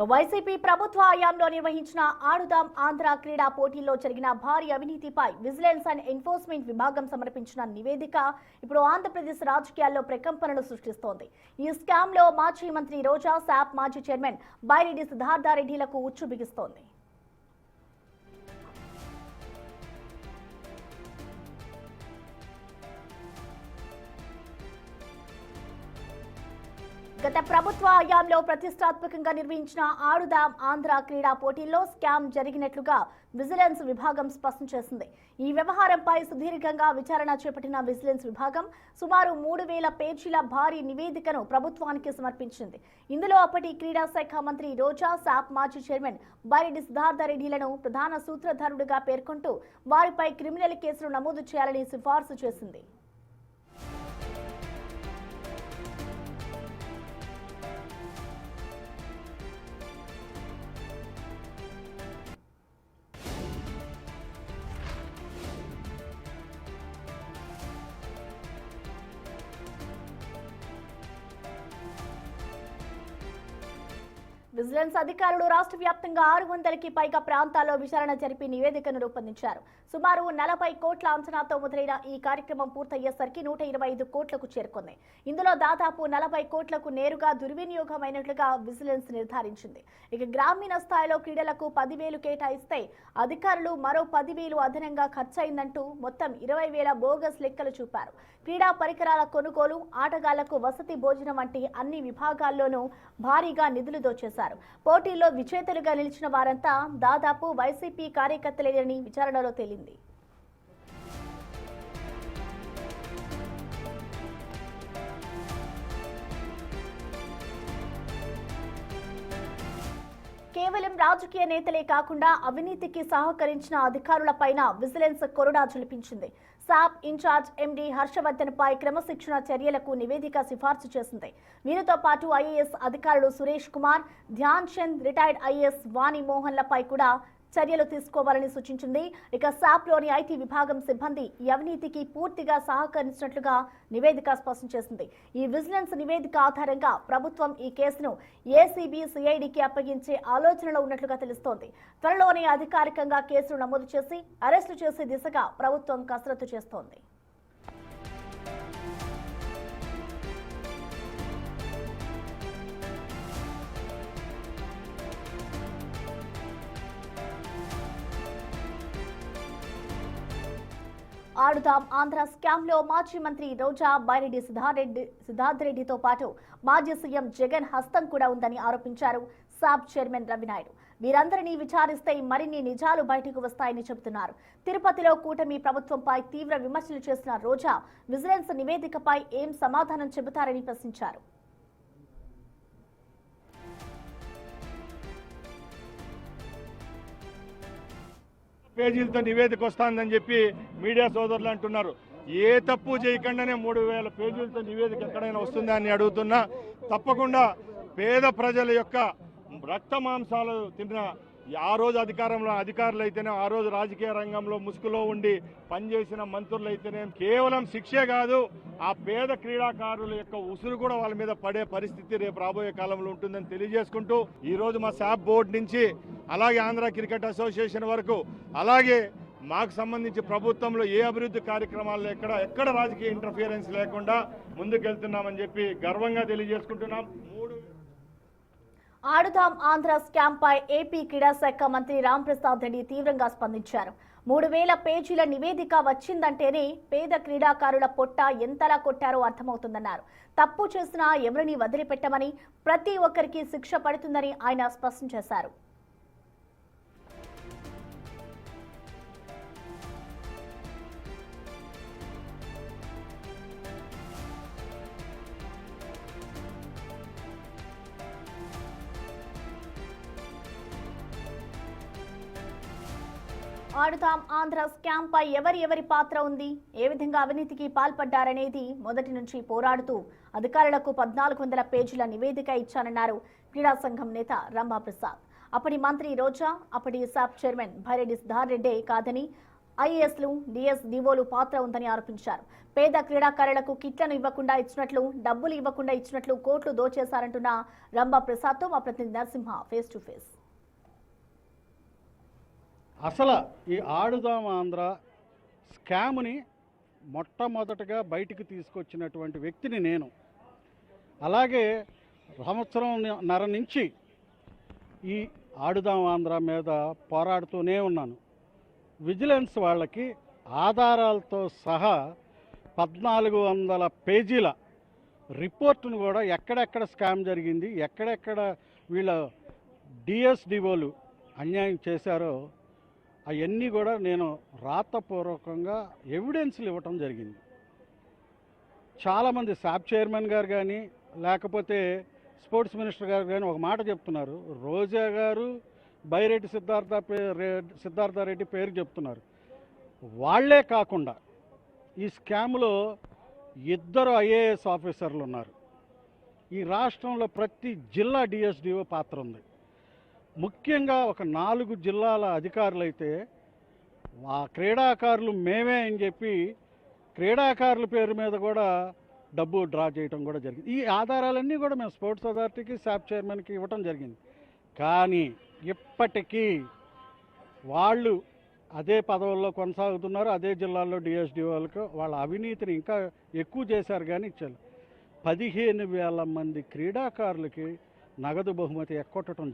YCP ప్రభుత్వ హయాంలో నిర్వహించిన ఆడుదాం ఆంధ్ర క్రీడా పోటీల్లో జరిగిన భారీ అవినీతిపై విజిలెన్స్ అండ్ ఎన్ఫోర్స్మెంట్ విభాగం సమర్పించిన నివేదిక ఇప్పుడు ఆంధ్రప్రదేశ్ రాజకీయాల్లో ప్రకంపనలు సృష్టిస్తోంది. ఈ స్కామ్ లో మాజీ మంత్రి రోజా, శాప్ మాజీ చైర్మన్ బైరెడ్డి సిద్ధార్థారెడ్డిలకు ఉచ్చు బిగిస్తోంది. గత ప్రభుత్వ హయాంలో ప్రతిష్టాత్మకంగా నిర్వహించిన ఆడుదాం ఆంధ్ర క్రీడా పోటీల్లో స్కామ్ జరిగినట్లుగా విజిలెన్స్ విభాగం స్పష్టం చేసింది. ఈ వ్యవహారంపై సుదీర్ఘంగా విచారణ చేపట్టిన విజిలెన్స్ విభాగం సుమారు 3000 పేజీల భారీ నివేదికను ప్రభుత్వానికి సమర్పించింది. ఇందులో అప్పటి క్రీడా శాఖ మంత్రి రోజా, శాప్ మాజీ చైర్మన్ బైరెడ్డి సిద్ధార్థారెడ్డిలను ప్రధాన సూత్రధారుడిగా పేర్కొంటూ వారిపై క్రిమినల్ కేసులు నమోదు చేయాలని సిఫార్సు చేసింది. విజిలెన్స్ అధికారులు రాష్ట్ర వ్యాప్తంగా 600కి పైగా ప్రాంతాల్లో విచారణ జరిపి నివేదికను రూపొందించారు. సుమారు 40 కోట్ల అంచనాతో మొదలైన ఈ కార్యక్రమం పూర్తయ్యేసరికి 125 కోట్లకు చేరుకుంది. ఇందులో దాదాపు 40 కోట్లకు నేరుగా దుర్వినియోగమైనట్లుగా విజిలెన్స్ నిర్ధారించింది. ఇక గ్రామీణ స్థాయిలో క్రీడలకు 10,000 కేటాయిస్తే అధికారులు మరో 10,000 అదనంగా ఖర్చయిందంటూ మొత్తం 20,000 బోగస్ లెక్కలు చూపారు. క్రీడా పరికరాల కొనుగోలు, ఆటగాళ్లకు వసతి, భోజనం వంటి అన్ని విభాగాల్లోనూ భారీగా నిధులు దోచేశారు. పోటీల్లో విజేతలుగా నిలిచిన వారంతా దాదాపు వైసీపీ కార్యకర్తలేనని విచారణలో తేలింది. కేవలం రాజకీయ నేతలే కాకుండా అవినీతికి సహకరించిన అధికారులపైన విజిలెన్స్ కొరడా జులిపించింది. శాప్ ఇన్ఛార్జ్ ఎండీ హర్షవర్ధన్ పై క్రమశిక్షణ చర్యలకు నివేదిక సిఫార్సు చేసింది. వీరితో పాటు ఐఏఎస్ అధికారులు సురేష్ కుమార్, ధ్యాన్ చంద్, రిటైర్డ్ ఐఏఎస్ వాణి మోహన్లపై కూడా చర్యలు తీసుకోవాలని సూచించింది. ఇక శాప్లోని ఐటీ విభాగం సిబ్బంది ఈ అవినీతికి పూర్తిగా సహకరించినట్లుగా నివేదిక స్పష్టం చేసింది. ఈ విజిలెన్స్ నివేదిక ఆధారంగా ప్రభుత్వం ఈ కేసును ఏసీబీ, సిఐడికి అప్పగించే ఆలోచనలో ఉన్నట్లుగా తెలుస్తోంది. త్వరలోనే అధికారికంగా కేసులు నమోదు చేసి అరెస్టు చేసే దిశగా ప్రభుత్వం కసరత్తు చేస్తోంది. ఆడుదాం ఆంధ్ర స్కామ్ లో మాజీ మంత్రి రోజా, బైరెడ్డి సిద్ధార్థరెడ్డితో పాటు మాజీ సీఎం జగన్ హస్తం కూడా ఉందని ఆరోపించారు శాప్ చైర్మన్ రవినాయుడు. వీరందరినీ విచారిస్తే మరిన్ని నిజాలు బయటకు వస్తాయని చెబుతున్నారు. తిరుపతిలో కూటమి ప్రభుత్వంపై తీవ్ర విమర్శలు చేసిన రోజా విజిలెన్స్ నివేదికపై ఏం సమాధానం చెబుతారని ప్రశ్నించారు. పేజీలతో నివేదిక వస్తుందని చెప్పి మీడియా సోదరులు అంటున్నారు. ఏ తప్పు చేయకుండానే 3000 పేజీలతో నివేదిక ఎక్కడైనా వస్తుందా అని అడుగుతున్నా. తప్పకుండా పేద ప్రజల యొక్క రక్త మాంసాలు తిన్న ఆ రోజు అధికారులు అయితేనే, ఆ రోజు రాజకీయ రంగంలో ముసుగులో ఉండి పనిచేసిన మంత్రులు అయితేనే కేవలం శిక్షే కాదు, ఆ పేద క్రీడాకారుల యొక్క ఉసురు కూడా వాళ్ళ మీద పడే పరిస్థితి రేపు రాబోయే కాలంలో ఉంటుందని తెలియజేసుకుంటూ ఈ రోజు మా శాప్ బోర్డు నుంచి అలాగే ఆంధ్ర క్రికెట్ అసోసియేషన్ వరకు, అలాగే మాకు సంబంధించి ప్రభుత్వంలో ఏ అభివృద్ధి కార్యక్రమాల్లో ఎక్కడ రాజకీయ ఇంటర్ఫియరెన్స్ లేకుండా ముందుకెళ్తున్నామని చెప్పి గర్వంగా తెలియజేసుకుంటున్నాం. ఆడుదాం ఆంధ్ర స్కామ్ పై ఏపీ క్రీడా శాఖ మంత్రి రాంప్రసాద్ రెడ్డి తీవ్రంగా స్పందించారు. 3000 పేజీల నివేదిక వచ్చిందంటేనే పేద క్రీడాకారుల పొట్ట ఎంతలా కొట్టారో అర్థమవుతుందన్నారు. తప్పు చేసినా ఎవరిని వదిలిపెట్టమని, ప్రతి ఒక్కరికి శిక్ష పడుతుందని ఆయన స్పష్టం చేశారు. ఆడుదాం ఆంధ్ర స్కామ్ పై ఎవరి పాత్ర ఉంది, ఏ విధంగా అవినీతికి పాల్పడ్డారనేది మొదటి నుంచి పోరాడుతూ అధికారులకు 1400 పేజీల నివేదిక ఇచ్చానన్నారు క్రీడా సంఘం నేత రంభాప్రసాద్. అప్పటి మంత్రి రోజా, అప్పటి శాప్ చైర్మన్ బైరెడ్డి సిద్ధార్థరెడ్డి కాదని ఐఏఎస్లు డిఎస్డిఓలు పాత్ర ఉందని ఆరోపించారు. పేద క్రీడాకారులకు కిట్లను ఇవ్వకుండా ఇచ్చినట్లు, డబ్బులు ఇవ్వకుండా ఇచ్చినట్లు కోట్లు దోచేశారంటున్న రంభా ప్రసాద్తో మా ప్రతినిధి నరసింహ ఫేస్ టు ఫేస్. అసలు ఈ ఆడుదాం ఆంధ్ర స్కామ్ని మొట్టమొదటగా బయటికి తీసుకొచ్చినటువంటి వ్యక్తిని నేను. అలాగే సంవత్సరంన్నర నుంచి ఈ ఆడుదాం ఆంధ్ర మీద పోరాడుతూనే ఉన్నాను. విజిలెన్స్ వాళ్ళకి ఆధారాలతో సహా 1400 పేజీల రిపోర్టును కూడా ఎక్కడెక్కడ స్కామ్ జరిగింది, ఎక్కడెక్కడ వీళ్ళ డిఎస్డిఓలు అన్యాయం చేశారో అవన్నీ కూడా నేను రాతపూర్వకంగా ఎవిడెన్స్లు ఇవ్వటం జరిగింది. చాలామంది సాబ్ చైర్మన్ గారు కానీ లేకపోతే స్పోర్ట్స్ మినిస్టర్ గారు కానీ ఒక మాట చెప్తున్నారు. రోజా గారు బైరెడ్డి సిద్ధార్థారెడ్డి పేరు చెప్తున్నారు. వాళ్లే కాకుండా ఈ స్కామ్లో 2 ఐఏఎస్ ఆఫీసర్లు ఉన్నారు. ఈ రాష్ట్రంలో ప్రతి జిల్లా డిఎస్డిఓ పాత్ర ఉంది. ముఖ్యంగా ఒక 4 జిల్లాల అధికారులైతే ఆ క్రీడాకారులు మేమే అని చెప్పి క్రీడాకారుల పేరు మీద కూడా డబ్బు డ్రా చేయడం కూడా జరిగింది. ఈ ఆధారాలన్నీ కూడా మేము స్పోర్ట్స్ అథారిటీకి సాబ్ చైర్మన్కి ఇవ్వటం జరిగింది. కానీ ఇప్పటికీ వాళ్ళు అదే పదవుల్లో కొనసాగుతున్నారు. అదే జిల్లాల్లో డిఎస్డిఓలకు వాళ్ళ అవినీతిని ఇంకా ఎక్కువ చేశారు. కానీ 15,000 మంది క్రీడాకారులకి నగదు బహుమతి ఎక్కొట్టడం